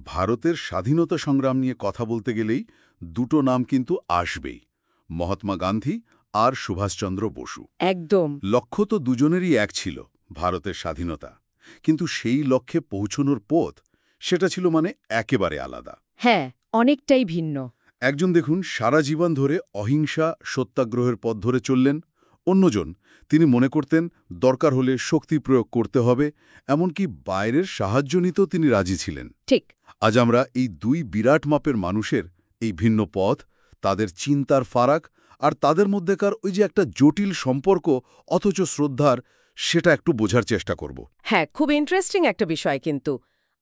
ভারতের স্বাধীনতা সংগ্রাম নিয়ে কথা বলতে গেলেই দুটো নাম কিন্তু আসবেই, মহাত্মা গান্ধী আর সুভাষচন্দ্র বসু। একদম। লক্ষ্য তো দুজনেরই এক ছিল, ভারতের স্বাধীনতা। কিন্তু সেই লক্ষ্যে পৌঁছনোর পথ, সেটা ছিল একেবারে আলাদা। হ্যাঁ, অনেকটাই ভিন্ন। একজন দেখুন সারা জীবন ধরে অহিংসা সত্যাগ্রহের পথ ধরে চললেন, অন্যজন তিনি মনে করতেন দরকার হলে শক্তি প্রয়োগ করতে হবে, এমনকি বাইরের সাহায্য নিতেও তিনি রাজি ছিলেন। ঠিক। আজ আমরা এই দুই বিরাট মাপের মানুষের এই ভিন্ন পথ, তাদের চিন্তার ফারাক আর তাদের মধ্যেকার ওই যে একটা জটিল সম্পর্ক অথচ শ্রদ্ধার, সেটা একটু বোঝার চেষ্টা করব। হ্যাঁ, খুব ইন্টারেস্টিং একটা বিষয় কিন্তু।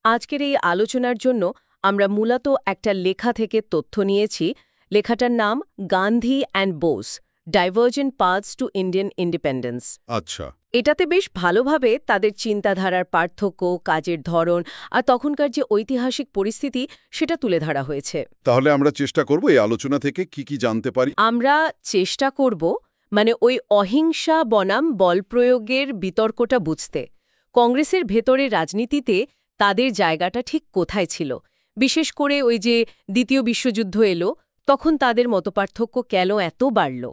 আজকের এই আলোচনার জন্য আমরা মূলত একটা লেখা থেকে তথ্য নিয়েছি। লেখাটার নাম Gandhi and Bose, divergent paths to Indian independence. আচ্ছা। এটাতে বেশ ভালোভাবে তাদের চিন্তাধারার পার্থক্য, কাজের ধরন আর তখনকার যে ঐতিহাসিক পরিস্থিতি সেটা তুলে ধরা হয়েছে। তাহলে আমরা চেষ্টা করব এই আলোচনা থেকে কি জানতে পারি। আমরা চেষ্টা করব ওই অহিংসা বনাম বলপ্রয়োগের বিতর্কটা বুঝতে, কংগ্রেসের ভেতরে রাজনীতিতে তাদের জায়গাটা ঠিক কোথায় ছিল, বিশেষ করে ওই যে দ্বিতীয় বিশ্বযুদ্ধ এলো, তখন তাদের মতপার্থক্য কেন এত বাড়ল,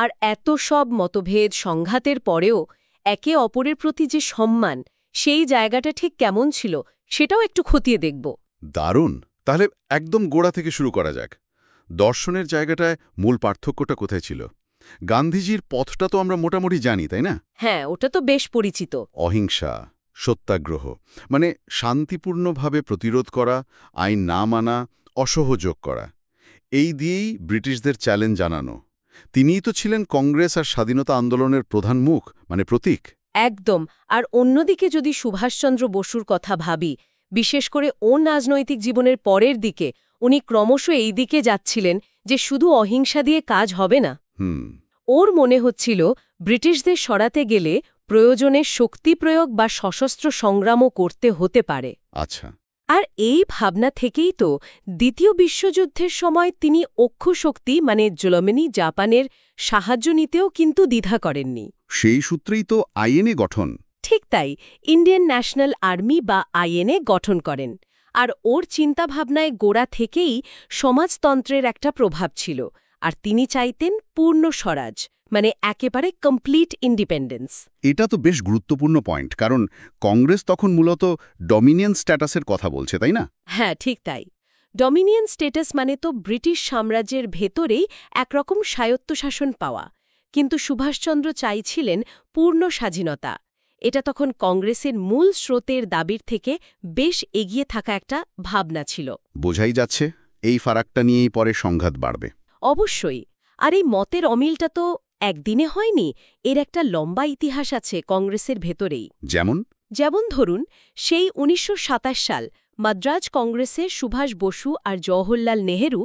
আর এত সব মতভেদ সংঘাতের পরেও একে অপরের প্রতি যে সম্মান, সেই জায়গাটা ঠিক কেমন ছিল সেটাও একটু খতিয়ে দেখব। দারুণ। তাহলে একদম গোড়া থেকে শুরু করা যাক। দর্শনের জায়গাটায় মূল পার্থক্যটা কোথায় ছিল? গান্ধীজির পথটা তো আমরা মোটামুটি জানি, তাই না? হ্যাঁ, ওটা তো বেশ পরিচিত। অহিংসা, সত্যাগ্রহ, শান্তিপূর্ণভাবে প্রতিরোধ করা, আইন না মানা, অসহযোগ করা, এই দিয়েই ব্রিটিশদের চ্যালেঞ্জ জানানো। তিনিই তো ছিলেন কংগ্রেস আর স্বাধীনতা আন্দোলনের প্রধান মুখ, প্রতীক। একদম। আর অন্যদিকে যদি সুভাষচন্দ্র বসুর কথা ভাবি, বিশেষ করে ওর রাজনৈতিক জীবনের পরের দিকে উনি ক্রমশ এই দিকে যাচ্ছিলেন যে শুধু অহিংসা দিয়ে কাজ হবে না। ওর মনে হচ্ছিল ব্রিটিশদের সরাতে গেলে প্রয়োজনে শক্তি প্রয়োগ বা সশস্ত্র সংগ্রামও করতে হতে পারে। আচ্ছা। আর এই ভাবনা থেকেই তো দ্বিতীয় বিশ্বযুদ্ধের সময় তিনি অক্ষশক্তি জার্মানি জাপানের সাহায্য নিতেও কিন্তু দ্বিধা করেননি। সেই সূত্রেই তো আইএনএ গঠন। ঠিক তাই, ইন্ডিয়ান ন্যাশনাল আর্মি বা আইএনএ গঠন করেন। আর ওর চিন্তাভাবনায় গোড়া থেকেই সমাজতন্ত্রের একটা প্রভাব ছিল, আর তিনি চাইতেন পূর্ণ স্বরাজ, একেবারে কমপ্লিট ইন্ডিপেন্ডেন্স। এটা তো বেশ গুরুত্বপূর্ণ পয়েন্ট, কারণ কংগ্রেস তখন মূলত ডমিনিয়ন স্ট্যাটাসের কথা বলছে, তাই না? হ্যাঁ, ঠিক তাই। ডমিনিয়ন স্ট্যাটাস তো ব্রিটিশ সাম্রাজ্যের ভেতরেই একরকম স্বায়ত্তশাসন পাওয়া। কিন্তু সুভাষচন্দ্র চাইছিলেন পূর্ণ স্বাধীনতা। এটা তখন কংগ্রেসের মূল স্রোতের দাবির থেকে বেশ এগিয়ে থাকা একটা ভাবনা ছিল। বোঝাই যাচ্ছে এই ফারাকটা নিয়েই পরে সংঘাত বাড়বে। অবশ্যই। আর এই মতের অমিলটা তো একদিনে হয়নি, এর একটা লম্বা ইতিহাস আছে কংগ্রেসের ভেতরেই। যেমন ধরুন, সেই ১৯২৭ সাল মাদ্রাজ কংগ্রেসে সুভাষ বসু আর জওহরলাল নেহেরু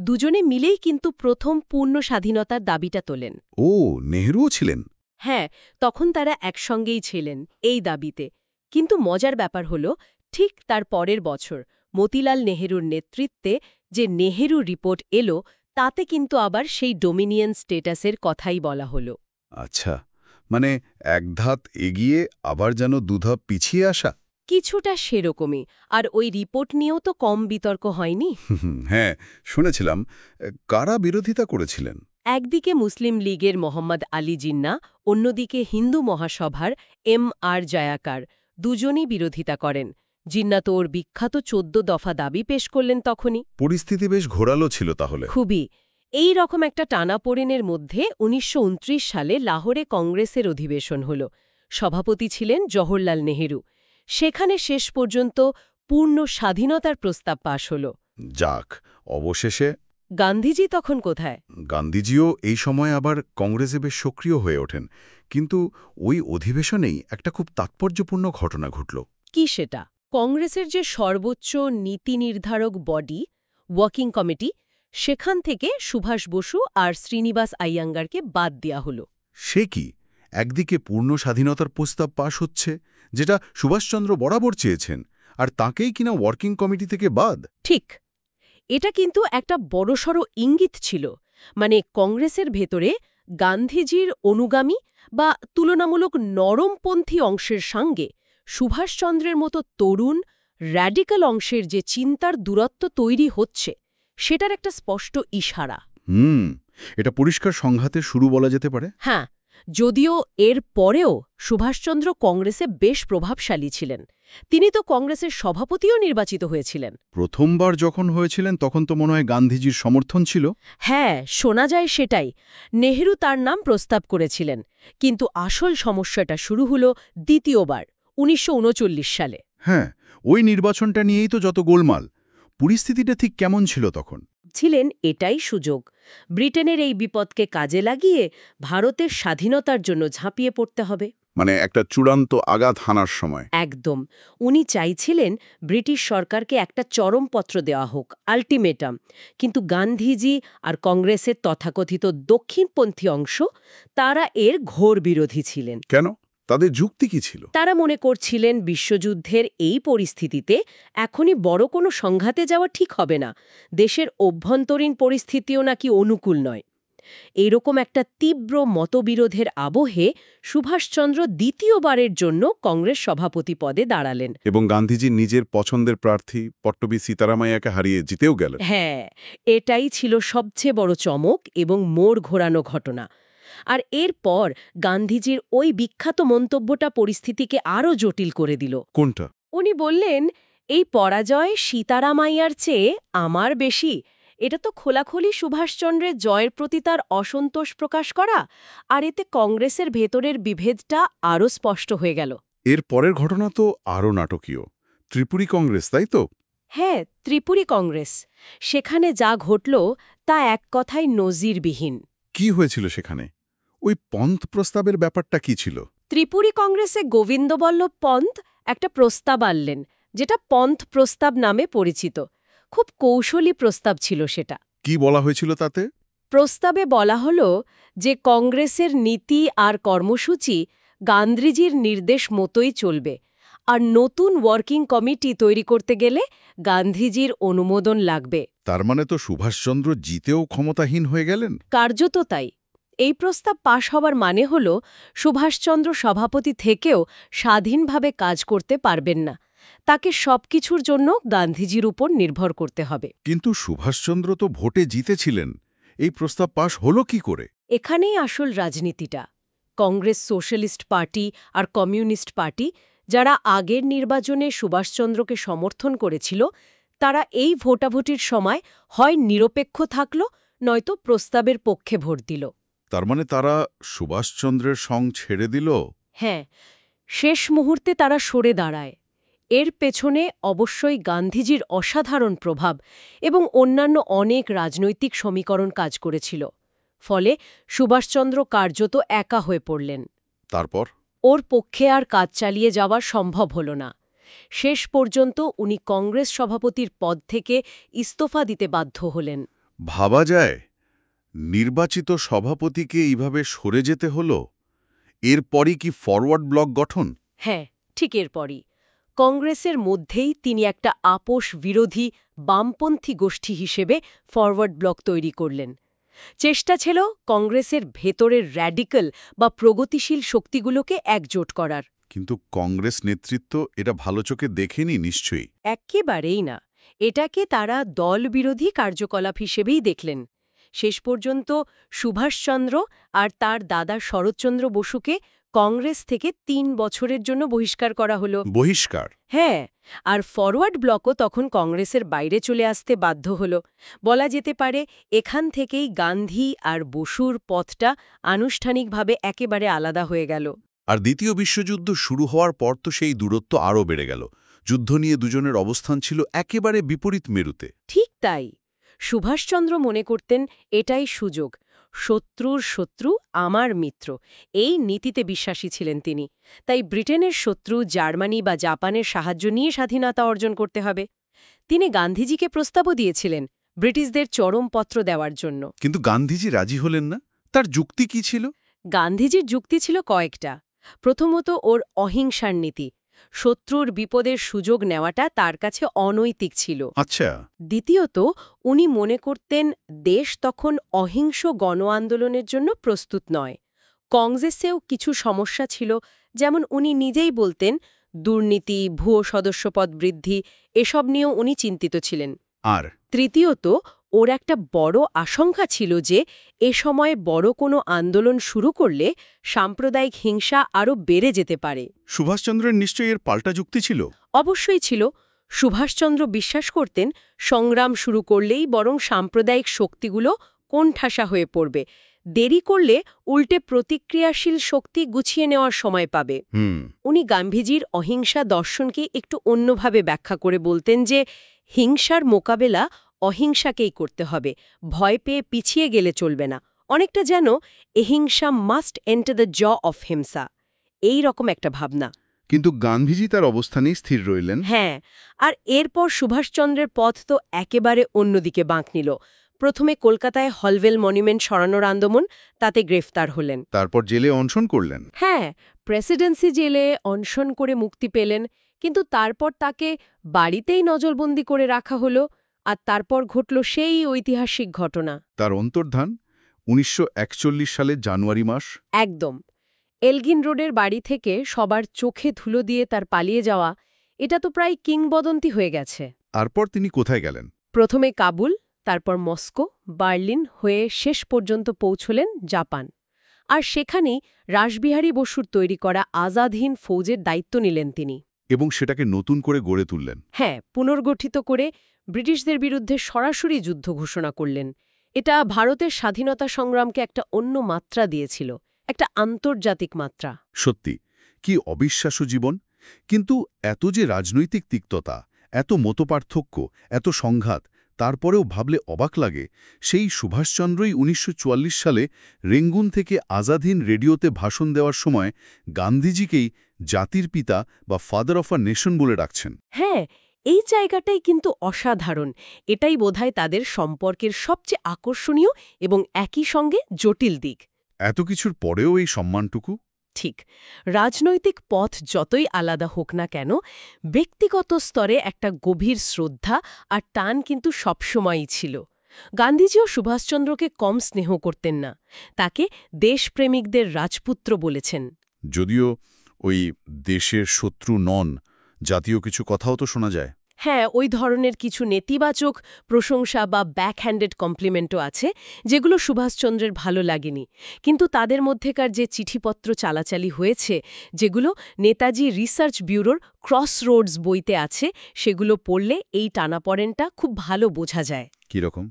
দুজনে মিলেই কিন্তু প্রথম পূর্ণ স্বাধীনতার দাবিটা তোলেন। ও, নেহরুও ছিলেন? হ্যাঁ, তখন তারা একসঙ্গেই ছিলেন এই দাবিতে। কিন্তু মজার ব্যাপার হল, ঠিক তার পরের বছর মতিলাল নেহেরুর নেতৃত্বে যে নেহেরু রিপোর্ট এলো, তাতে কিন্তু আবার সেই ডোমিনিয়ন স্টেটাসের কথাই বলা হলো। আচ্ছা, এক ধাপ এগিয়ে আবার যেন দুধাপ পিছিয়ে আসা। কিছুটা সেরকমই। আর ওই রিপোর্ট নিয়েও তো কম বিতর্ক হয়নি। হ্যাঁ, শুনেছিলাম। কারা বিরোধিতা করেছিলেন? একদিকে মুসলিম লীগের মোহাম্মদ আলী জিন্না, অন্যদিকে হিন্দু মহাসভার আর জয়াকার, দুজনই বিরোধিতা করেন। জিন্না তো ওর বিখ্যাত ১৪ দফা দাবি পেশ করলেন তখনই। পরিস্থিতি বেশ ঘোরালো ছিল তাহলে। খুবই। এই রকম একটা টানাপোড়েনের মধ্যে ১৯২৯ সালে লাহোরে কংগ্রেসের অধিবেশন হল। সভাপতি ছিলেন জওহরলাল নেহেরু। সেখানে শেষ পর্যন্ত পূর্ণ স্বাধীনতার প্রস্তাব পাশ হল। যাক, অবশেষে। গান্ধীজি তখন কোথায়? গান্ধীজিও এই সময় আবার কংগ্রেসে বেশ সক্রিয় হয়ে ওঠেন, কিন্তু ওই অধিবেশনেই একটা খুব তাৎপর্যপূর্ণ ঘটনা ঘটল। কি সেটা? কংগ্রেসের যে সর্বোচ্চ নীতি নির্ধারক বডি, ওয়ার্কিং কমিটি, সেখান থেকে সুভাষ বসু আর শ্রীনিবাস আইয়াঙ্গারকে বাদ দেয়া হল। সে কি? একদিকে পূর্ণ স্বাধীনতার প্রস্তাব পাশ হচ্ছে, যেটা সুভাষচন্দ্র বরাবর চেয়েছেন, আর তাঁকেই কিনা ওয়ার্কিং কমিটি থেকে বাদ। ঠিক। এটা কিন্তু একটা বড়সড় ইঙ্গিত ছিল। কংগ্রেসের ভেতরে গান্ধীজির অনুগামী বা তুলনামূলক নরমপন্থী অংশের সঙ্গে সুভাষচন্দ্রের মতো তরুণ, র্যাডিক্যাল অংশের যে চিন্তার দূরত্ব তৈরি হচ্ছে সেটার একটা স্পষ্ট ইশারা। এটা পরিষ্কার সংঘাতের শুরু বলা যেতে পারে। হ্যাঁ, যদিও এর পরেও সুভাষচন্দ্র কংগ্রেসে বেশ প্রভাবশালী ছিলেন। তিনি তো কংগ্রেসের সভাপতিও নির্বাচিত হয়েছিলেন। প্রথমবার যখন হয়েছিলেন তখন তো মনে হয় গান্ধীজির সমর্থন ছিল। হ্যাঁ, শোনা যায় সেটাই। নেহরু তার নাম প্রস্তাব করেছিলেন, কিন্তু আসল সমস্যাটা শুরু হলো দ্বিতীয়বার ১৯৩৯ সালে। হ্যাঁ, ওই নির্বাচনটা নিয়েই তো যত গোলমাল। পরিস্থিতিটা ঠিক কেমন ছিল তখন? ছিলেন এটাই সুযোগ, ব্রিটেনের এই বিপদকে কাজে লাগিয়ে ভারতের স্বাধীনতার জন্য ঝাঁপিয়ে পড়তে হবে। মানে একটা চূড়ান্ত আঘাত হানার সময়। একদম। উনি চাইছিলেন ব্রিটিশ সরকারকে একটা চরমপত্র দেওয়া হোক, আল্টিমেটাম। কিন্তু গান্ধীজি আর কংগ্রেসের তথাকথিত দক্ষিণপন্থী অংশ, তারা এর ঘোর বিরোধী ছিলেন। কেন? তাদের যুক্তি কি ছিল? তারা মনে করছিলেন বিশ্বযুদ্ধের এই পরিস্থিতিতে এখনই বড় কোনো সংঘাতে যাওয়া ঠিক হবে না। দেশের অভ্যন্তরীণ পরিস্থিতিও নাকি অনুকূল নয়। এইরকম একটা তীব্র মতবিরোধের আবহে সুভাষচন্দ্র দ্বিতীয়বারের জন্য কংগ্রেস সভাপতি পদে দাঁড়ালেন। এবং গান্ধীজি নিজের পছন্দের প্রার্থী পট্টবী সীতারামাইয়াকে হারিয়ে জিতেও গেলেন। হ্যাঁ, এটাই ছিল সবচেয়ে বড় চমক এবং মোড় ঘোরানো ঘটনা। আর এরপর গান্ধীজির ওই বিখ্যাত মন্তব্যটা পরিস্থিতিকে আরও জটিল করে দিল। কোনটা? উনি বললেন, এই পরাজয় সীতারামাইয়ার চেয়ে আমার বেশি। এটা তো খোলাখুলি সুভাষচন্দ্রের জয়ের প্রতি তার অসন্তোষ প্রকাশ করা, আর এতে কংগ্রেসের ভেতরের বিভেদটা আরও স্পষ্ট হয়ে গেল। এর পরের ঘটনা তো আরও নাটকীয়। ত্রিপুরী কংগ্রেস, তাই তো? হ্যাঁ, ত্রিপুরী কংগ্রেস। সেখানে যা ঘটল তা এক কথায় নজিরবিহীন। কি হয়েছিল সেখানে? ওই পন্থ প্রস্তাবের ব্যাপারটা কি ছিল? ত্রিপুরী কংগ্রেসে গোবিন্দবল্লভ পন্থ একটা প্রস্তাব আনলেন, যেটা পন্থ প্রস্তাব নামে পরিচিত। খুব কৌশলী প্রস্তাব ছিল সেটা। কি বলা হয়েছিল তাতে? প্রস্তাবে বলা হলো যে কংগ্রেসের নীতি আর কর্মসূচি গান্ধীজির নির্দেশ মতোই চলবে, আর নতুন ওয়ার্কিং কমিটি তৈরি করতে গেলে গান্ধীজির অনুমোদন লাগবে। তার মানে তো সুভাষচন্দ্র জিতেও ক্ষমতাহীন হয়ে গেলেন। কার্যত তাই। এই প্রস্তাব পাশ হবার মানে হল সুভাষচন্দ্র সভাপতি থেকেও স্বাধীনভাবে কাজ করতে পারবেন না। তাকে সবকিছুর জন্য গান্ধীজির উপর নির্ভর করতে হবে। কিন্তু সুভাষচন্দ্র তো ভোটে জিতেছিলেন। এই প্রস্তাব পাশ হলো কি করে? এখানেই আসল রাজনীতিটা। কংগ্রেস, সোশ্যালিস্ট পার্টি আর কমিউনিস্ট পার্টি, যারা আগের নির্বাচনে সুভাষচন্দ্রকে সমর্থন করেছিল, তারা এই ভোটাভুটির সময় হয় নিরপেক্ষ থাকল, নয়তো প্রস্তাবের পক্ষে ভোট দিল। তার মানে তারা সুভাষচন্দ্রের সঙ্গ ছেড়ে দিল? হ্যাঁ, শেষ মুহূর্তে তারা সরে দাঁড়ায়। এর পেছনে অবশ্যই গান্ধীজির অসাধারণ প্রভাব এবং অন্যান্য অনেক রাজনৈতিক সমীকরণ কাজ করেছিল। ফলে সুভাষচন্দ্র কার্যত একা হয়ে পড়লেন। তারপর? ওর পক্ষে আর কাজ চালিয়ে যাওয়া সম্ভব হল না। শেষ পর্যন্ত উনি কংগ্রেস সভাপতির পদ থেকে ইস্তফা দিতে বাধ্য হলেন। ভাবা যায়, নির্বাচিত সভাপতিকে এইভাবে সরে যেতে হলো। এরপরই কি ফরওয়ার্ড ব্লক গঠন? হ্যাঁ, ঠিক এরপরই কংগ্রেসের মধ্যেই তিনি একটা আপোষ বিরোধী বামপন্থী গোষ্ঠী হিসেবে ফরওয়ার্ড ব্লক তৈরি করলেন। চেষ্টা ছিল কংগ্রেসের ভেতরের র্যাডিক্যাল বা প্রগতিশীল শক্তিগুলোকে একজোট করার। কিন্তু কংগ্রেস নেতৃত্ব এটা ভালো চোখে দেখেনি নিশ্চয়ই। একেবারেই না। এটাকে তারা দলবিরোধী কার্যকলাপ হিসেবেই দেখলেন। শেষ পর্যন্ত সুভাষচন্দ্র আর তার দাদা শরৎচন্দ্র বসুকে কংগ্রেস থেকে ৩ বছরের জন্য বহিষ্কার করা হলো। বহিষ্কার? হ্যাঁ, আর ফরওয়ার্ড ব্লকও তখন কংগ্রেসের বাইরে চলে আসতে বাধ্য হল। বলা যেতে পারে এখান থেকেই গান্ধী আর বসুর পথটা আনুষ্ঠানিকভাবে একেবারে আলাদা হয়ে গেল। আর দ্বিতীয় বিশ্বযুদ্ধ শুরু হওয়ার পর তো সেই দূরত্ব আরও বেড়ে গেল। যুদ্ধ নিয়ে দুজনের অবস্থান ছিল একেবারে বিপরীত মেরুতে। ঠিক তাই। সুভাষচন্দ্র মনে করতেন এটাই সুযোগ। শত্রুর শত্রু আমার মিত্র, এই নীতিতে বিশ্বাসী ছিলেন তিনি। তাই ব্রিটেনের শত্রু জার্মানি বা জাপানের সাহায্য নিয়ে স্বাধীনতা অর্জন করতে হবে। তিনি গান্ধীজিকে প্রস্তাবও দিয়েছিলেন ব্রিটিশদের চরমপত্র দেওয়ার জন্য। কিন্তু গান্ধীজি রাজি হলেন না। তার যুক্তি কি ছিল? গান্ধীজির যুক্তি ছিল কয়েকটা। প্রথমত, ওর অহিংসার নীতি। শত্রুর বিপদের সুযোগ নেওয়াটা তার কাছে অনৈতিক ছিল। আচ্ছা। দ্বিতীয়ত, উনি মনে করতেন দেশ তখন অহিংস গণ আন্দোলনের জন্য প্রস্তুত নয়। কংগ্রেসেও কিছু সমস্যা ছিল, যেমন উনি নিজেই বলতেন দুর্নীতি, ভুয়ো সদস্যপদ বৃদ্ধি এসব নিয়েও উনি চিন্তিত ছিলেন। আর তৃতীয়ত, ওর একটা বড় আশঙ্কা ছিল যে এ সময়ে বড় কোনো আন্দোলন শুরু করলে সাম্প্রদায়িক হিংসা আরও বেড়ে যেতে পারে। সুভাষচন্দ্রের নিশ্চয়ই এর পাল্টা যুক্তি ছিল। অবশ্যই ছিল। সুভাষচন্দ্র বিশ্বাস করতেন সংগ্রাম শুরু করলেই বরং সাম্প্রদায়িক শক্তিগুলো কোণঠাসা হয়ে পড়বে, দেরি করলে উল্টে প্রতিক্রিয়াশীল শক্তি গুছিয়ে নেওয়ার সময় পাবে। উনি গান্ধীজির অহিংসা দর্শনকে একটু অন্যভাবে ব্যাখ্যা করে বলতেন যে হিংসার মোকাবেলা অহিংসাকেই করতে হবে, ভয় পেয়ে পিছিয়ে গেলে চলবে না। অনেকটা যেন এহিংসা মাস্ট এন্টার দ্য জ অফ হিংসা, এই রকম একটা ভাবনা। কিন্তু গান্ধীজি তার অবস্থানেই স্থির রইলেন। হ্যাঁ, আর এরপর সুভাষচন্দ্রের পথ তো একেবারে অন্যদিকে বাঁক নিল। প্রথমে কলকাতায় হলওয়েল মনুমেন্ট সরানোর আন্দোলন, তাতে গ্রেফতার হলেন। তারপর জেলে অনশন করলেন। হ্যাঁ, প্রেসিডেন্সি জেলে অনশন করে মুক্তি পেলেন, কিন্তু তারপর তাকে বাড়িতেই নজরবন্দি করে রাখা হলো। আর তারপর ঘটল সেই ঐতিহাসিক ঘটনা। তার অন্তর্ধান ১৯৪১ সালের জানুয়ারি মাস। একদম। এলগিন রোডের বাড়ি থেকে সবার চোখে ধুলো দিয়ে তার পালিয়ে যাওয়া, এটা তো প্রায় কিংবদন্তি হয়ে গেছে। তারপর তিনি কোথায় গেলেন? প্রথমে কাবুল, তারপর মস্কো, বার্লিন হয়ে শেষ পর্যন্ত পৌঁছলেন জাপান। আর সেখানেই রাসবিহারী বসুর তৈরি করা আজাদ হিন্দ ফৌজের দায়িত্ব নিলেন তিনি। এবং সেটাকে নতুন করে গড়ে তুললেন। হ্যাঁ, পুনর্গঠিত করে ব্রিটিশদের বিরুদ্ধে সরাসরি যুদ্ধ ঘোষণা করলেন। এটা ভারতের স্বাধীনতা সংগ্রামকে একটা অন্য মাত্রা দিয়েছিল, একটা আন্তর্জাতিক মাত্রা। সত্যি, কি অবিশ্বাস্য জীবন! কিন্তু এত যে রাজনৈতিক তিক্ততা, এত মতপার্থক্য, এত সংঘাত, তারপরেও ভাবলে অবাক লাগে সেই সুভাষচন্দ্রই ১৯৪৪ সালে রেঙ্গুন থেকে আজাদহিন্দ রেডিওতে ভাষণ দেওয়ার সময় গান্ধীজিকেই জাতির পিতা বা ফাদার অফ আ নেশন বলে ডাকছেন। হ্যাঁ, এই জায়গাটাই কিন্তু অসাধারণ। এটাই বোধহয় তাদের সম্পর্কের সবচেয়ে আকর্ষণীয় এবং একই সঙ্গে জটিল দিক। এত কিছুর পরেও এই সম্মানটুকু? ঠিক, রাজনৈতিক পথ যতই আলাদা হোক না কেন, ব্যক্তিগত স্তরে একটা গভীর শ্রদ্ধা আর টান কিন্তু সবসময়ই ছিল। গান্ধীজিও সুভাষচন্দ্রকে কম স্নেহ করতেন না, তাকে দেশপ্রেমিকদের রাজপুত্র বলেছেন। যদিও ওই দেশের শত্রু নন, জাতীয় কিছু কথাও তো শোনা যায়। হ্যাঁ, ওই ধরনের কিছু নেতিবাচক প্রশংসা বা ব্যাকহ্যান্ডেড কমপ্লিমেন্টও আছে, যেগুলো সুভাষচন্দ্রের ভালো লাগেনি। কিন্তু তাদের মধ্যেকার যে চিঠিপত্র চালাচালি হয়েছে, যেগুলো নেতাজি রিসার্চ ব্যুরোর ক্রসরোডস বইতে আছে, সেগুলো পড়লে এই টানাপড়েনটা খুব ভালো বোঝা যায়। কীরকম?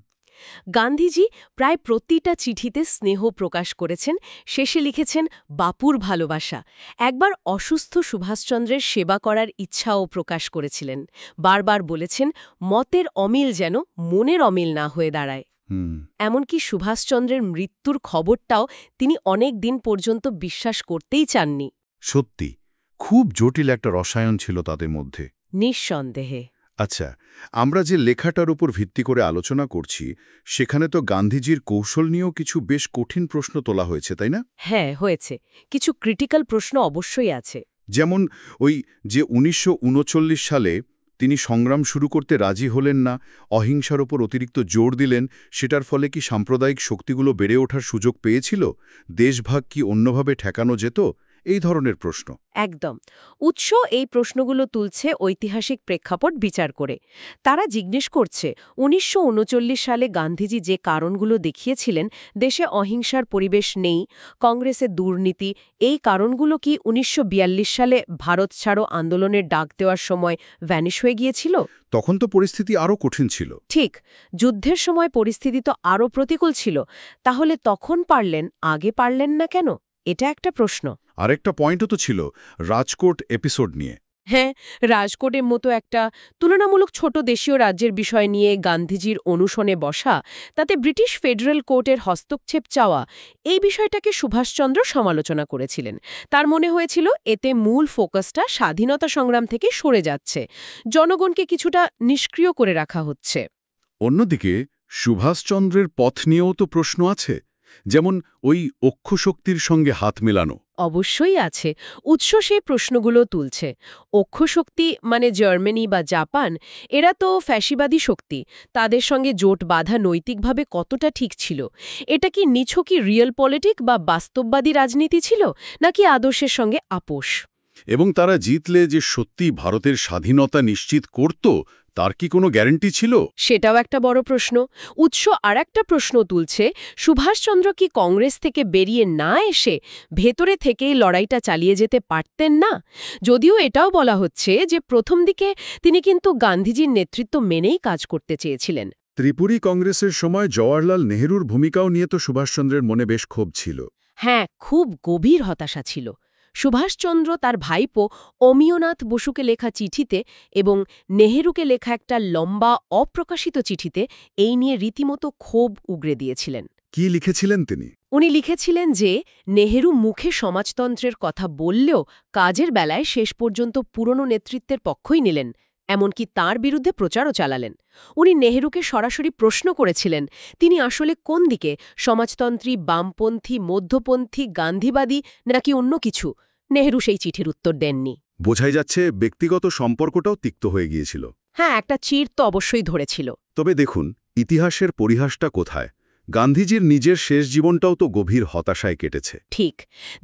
গান্ধীজি প্রায় প্রতিটা চিঠিতে স্নেহ প্রকাশ করেছেন, শেষে লিখেছেন বাপুর ভালোবাসা। একবার অসুস্থ সুভাষচন্দ্রের সেবা করার ইচ্ছাও প্রকাশ করেছিলেন। বারবার বলেছেন মতের অমিল যেন মনের অমিল না হয়ে দাঁড়ায়। এমনকি সুভাষচন্দ্রের মৃত্যুর খবরটাও তিনি অনেক দিন পর্যন্ত বিশ্বাস করতেই চাননি। সত্যি, খুব জটিল একটা রসায়ন ছিল তাদের মধ্যে। নিঃসন্দেহে। আচ্ছা, আমরা যে লেখাটার উপর ভিত্তি করে আলোচনা করছি, সেখানে তো গান্ধীজির কৌশল নিয়েও কিছু বেশ কঠিন প্রশ্ন তোলা হয়েছে, তাই না? হ্যাঁ, হয়েছে। কিছু ক্রিটিক্যাল প্রশ্ন অবশ্যই আছে। যেমন ওই যে ১৯৩৯ সালে তিনি সংগ্রাম শুরু করতে রাজি হলেন না, অহিংসার ওপর অতিরিক্ত জোর দিলেন, সেটার ফলে কি সাম্প্রদায়িক শক্তিগুলো বেড়ে ওঠার সুযোগ পেয়েছিল? দেশভাগ কি অন্যভাবে ঠেকানো যেত? এই ধরনের প্রশ্ন। একদম। উৎস এই প্রশ্নগুলো তুলছে ঐতিহাসিক প্রেক্ষাপট বিচার করে। তারা জিজ্ঞেস করছে ১৯৩৯ সালে গান্ধীজি যে কারণগুলো দেখিয়েছিলেন, দেশে অহিংসার পরিবেশ নেই, কংগ্রেসের দুর্নীতি, এই কারণগুলো কি ১৯৪২ সালে ভারত ছাড়ো আন্দোলনের ডাক দেওয়ার সময় ভ্যানিশ হয়ে গিয়েছিল? তখন তো পরিস্থিতি আরও কঠিন ছিল। ঠিক, যুদ্ধের সময় পরিস্থিতি তো আরও প্রতিকূল ছিল। তাহলে তখন পারলেন, আগে পারলেন না কেন? এটা একটা প্রশ্ন। আরেকটা পয়েন্টও তো ছিল রাজকোট এপিসোড নিয়ে। হ্যাঁ, রাজকোটের মতো একটা তুলনামূলক ছোট দেশীয় রাজ্যের বিষয় নিয়ে গান্ধীজির অনুশনে বসা, তাতে ব্রিটিশ ফেডারেল কোর্টের হস্তক্ষেপ চাওয়া, এই বিষয়টাকে সুভাষচন্দ্র সমালোচনা করেছিলেন। তার মনে হয়েছিল এতে মূল ফোকাসটা স্বাধীনতা সংগ্রাম থেকে সরে যাচ্ছে, জনগণকে কিছুটা নিষ্ক্রিয় করে রাখা হচ্ছে। অন্যদিকে সুভাষচন্দ্রের পথ নিয়েও তো প্রশ্ন আছে, যেমন ওই অক্ষশক্তির সঙ্গে হাত মেলানো। অবশ্যই আছে। উৎস সেই প্রশ্নগুলো তুলছে। অক্ষশক্তি মানে জার্মানি বা জাপান, এরা তো ফ্যাসিবাদী শক্তি, তাদের সঙ্গে জোট বাঁধা নৈতিকভাবে কতটা ঠিক ছিল? এটা কি নিছকই রিয়েল পলিটিক বা বাস্তববাদী রাজনীতি ছিল, নাকি আদর্শের সঙ্গে আপোষ? এবং তারা জিতলে যে সত্যি ভারতের স্বাধীনতা নিশ্চিত করত তার কি কোনো গ্যারান্টি ছিল? সেটাও একটা বড় প্রশ্ন। উৎস আর একটা প্রশ্ন তুলছে, সুভাষচন্দ্র কি কংগ্রেস থেকে বেরিয়ে না এসে ভেতরে থেকেই লড়াইটা চালিয়ে যেতে পারতেন না? যদিও এটাও বলা হচ্ছে যে প্রথম দিকে তিনি কিন্তু গান্ধীজির নেতৃত্ব মেনেই কাজ করতে চেয়েছিলেন। ত্রিপুরী কংগ্রেসের সময় জওয়াহরলাল নেহরুর ভূমিকাও নিয়ে তো সুভাষচন্দ্রের মনে বেশ ক্ষোভ ছিল। হ্যাঁ, খুব গভীর হতাশা ছিল। সুভাষচন্দ্র তার ভাইপো অমিয়নাথ বসুকে লেখা চিঠিতে এবং নেহেরুকে লেখা একটা লম্বা অপ্রকাশিত চিঠিতে এই নিয়ে রীতিমতো ক্ষোভ উগরে দিয়েছিলেন। কি লিখেছিলেন তিনি? উনি লিখেছিলেন যে নেহেরু মুখে সমাজতন্ত্রের কথা বললেও কাজের বেলায় শেষ পর্যন্ত পুরনো নেতৃত্বের পক্ষই নিলেন, এমনকি তার বিরুদ্ধে প্রচারও চালালেন। উনি নেহেরুকে সরাসরি প্রশ্ন করেছিলেন তিনি আসলে কোন দিকে, সমাজতন্ত্রী, বামপন্থী, মধ্যপন্থী, গান্ধীবাদী নাকি অন্য কিছু। নেহেরু সেই চিঠির উত্তর দেননি। বোঝাই যাচ্ছে ব্যক্তিগত সম্পর্কটাও তিক্ত হয়ে গিয়েছিল। হ্যাঁ, একটা চির তো অবশ্যই ধরেছিল। তবে দেখুন, ইতিহাসের পরিহাসটা কোথায়? গান্ধীজির নিজের শেষ জীবনটাও তো গভীর হতাশায় কেটেছে। ঠিক,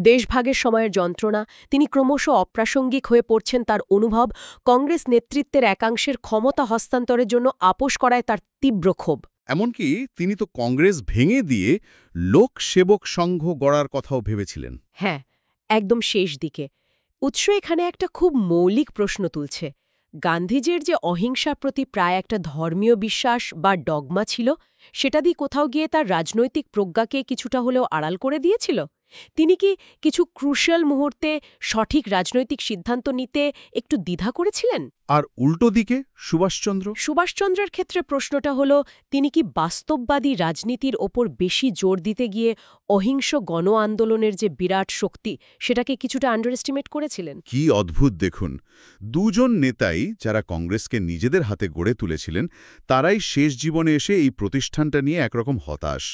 দেশভাগের সময়ের যন্ত্রণা, তিনি ক্রমশ অপ্রাসঙ্গিক হয়ে পড়ছেন তার অনুভব, কংগ্রেস নেতৃত্বের একাংশের ক্ষমতা হস্তান্তরের জন্য আপোষ করায় তার তীব্র ক্ষোভ। এমনকি তিনি তো কংগ্রেস ভেঙে দিয়ে লোক সেবক সংঘ গড়ার কথাও ভেবেছিলেন। হ্যাঁ, একদম শেষ দিকে। উৎস এখানে একটা খুব মৌলিক প্রশ্ন তুলছে। গান্ধীজির যে অহিংসার প্রতি প্রায় একটা ধর্মীয় বিশ্বাস বা ডগমা ছিল, সেটা দিয়ে কোথাও গিয়ে তার রাজনৈতিক প্রজ্ঞাকে কিছুটা হলেও আড়াল করে দিয়েছিল। তিনি কি কিছু ক্রুশিয়াল মুহূর্তে সঠিক রাজনৈতিক সিদ্ধান্ত নিতে একটু দ্বিধা করেছিলেন? আর উল্টো দিকে সুভাষচন্দ্রের ক্ষেত্রে প্রশ্নটা হলো, তিনি কি বাস্তববাদী রাজনীতির ওপর বেশি জোর দিতে গিয়ে অহিংস গণ আন্দোলনের যে বিরাট শক্তি, সেটাকে কিছুটা আন্ডার এস্টিমেট করেছিলেন? কি অদ্ভুত দেখুন, দুজন নেতাই যারা কংগ্রেসকে নিজেদের হাতে গড়ে তুলেছিলেন, তারাই শেষ জীবনে এসে এই প্রতিষ্ঠানটা নিয়ে একরকম হতাশ।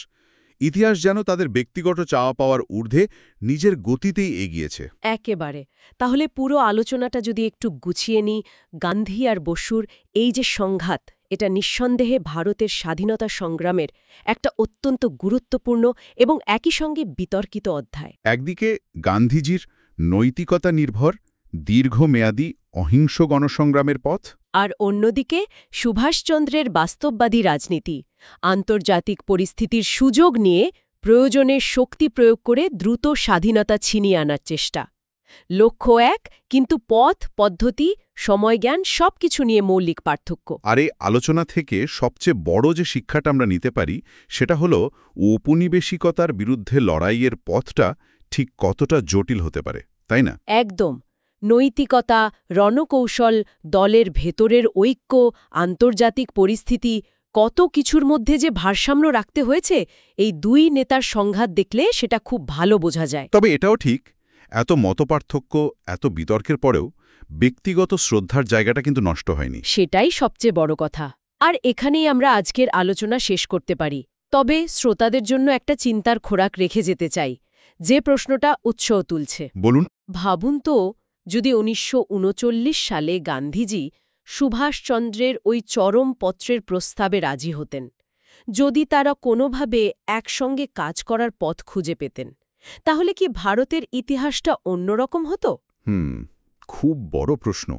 ইতিহাস যেন তাদের ব্যক্তিগত চাওয়া পাওয়ার ঊর্ধ্বে নিজের গতিতেই এগিয়েছে। একেবারে। তাহলে পুরো আলোচনাটা যদি একটু গুছিয়ে নিই, গান্ধী আর বসুর এই যে সংঘাত, এটা নিঃসন্দেহে ভারতের স্বাধীনতা সংগ্রামের একটা অত্যন্ত গুরুত্বপূর্ণ এবং একই সঙ্গে বিতর্কিত অধ্যায়। একদিকে গান্ধীজির নৈতিকতা নির্ভর দীর্ঘমেয়াদী অহিংস গণসংগ্রামের পথ, আর অন্যদিকে সুভাষচন্দ্রের বাস্তববাদী রাজনীতি, আন্তর্জাতিক পরিস্থিতির সুযোগ নিয়ে প্রয়োজনে শক্তি প্রয়োগ করে দ্রুত স্বাধীনতা ছিনিয়ে আনার চেষ্টা। লক্ষ্য এক, কিন্তু পথ, পদ্ধতি, সময়জ্ঞান সবকিছু নিয়ে মৌলিক পার্থক্য। আর এই আলোচনা থেকে সবচেয়ে বড় যে শিক্ষাটা আমরা নিতে পারি সেটা হলো ঔপনিবেশিকতার বিরুদ্ধে লড়াইয়ের পথটা ঠিক কতটা জটিল হতে পারে, তাই না? একদম। নৈতিকতা, রণকৌশল, দলের ভেতরের ঐক্য, আন্তর্জাতিক পরিস্থিতি, কত কিছুর মধ্যে যে ভারসাম্য রাখতে হয়েছে, এই দুই নেতার সংঘাত দেখলে সেটা খুব ভালো বোঝা যায়। তবে এটাও ঠিক, এত মতপার্থক্য, এত বিতর্কের পরেও ব্যক্তিগত শ্রদ্ধার জায়গাটা কিন্তু নষ্ট হয়নি। সেটাই সবচেয়ে বড় কথা। আর এখানেই আমরা আজকের আলোচনা শেষ করতে পারি। তবে শ্রোতাদের জন্য একটা চিন্তার খোরাক রেখে যেতে চাই, যে প্রশ্নটা উৎসাহ তুলছে। বলুন। ভাবুন তো, যদি ১৯৩৯ সালে গান্ধীজি সুভাষচন্দ্রের ওই চরম পত্রের প্রস্তাবে রাজি হতেন, যদি তারা কোনোভাবে একসঙ্গে কাজ করার পথ খুঁজে পেতেন, তাহলে কি ভারতের ইতিহাসটা অন্যরকম হতো? খুব বড় প্রশ্ন।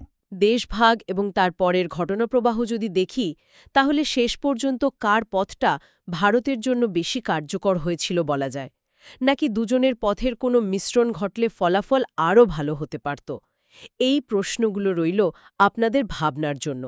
দেশভাগ এবং তার পরের ঘটনাপ্রবাহ যদি দেখি, তাহলে শেষ পর্যন্ত কার পথটা ভারতের জন্য বেশি কার্যকর হয়েছিল বলা যায়, নাকি দুজনের পথের কোনো মিশ্রণ ঘটলে ফলাফল আরও ভালো হতে পারত? এই প্রশ্নগুলো রইল আপনাদের ভাবনার জন্য।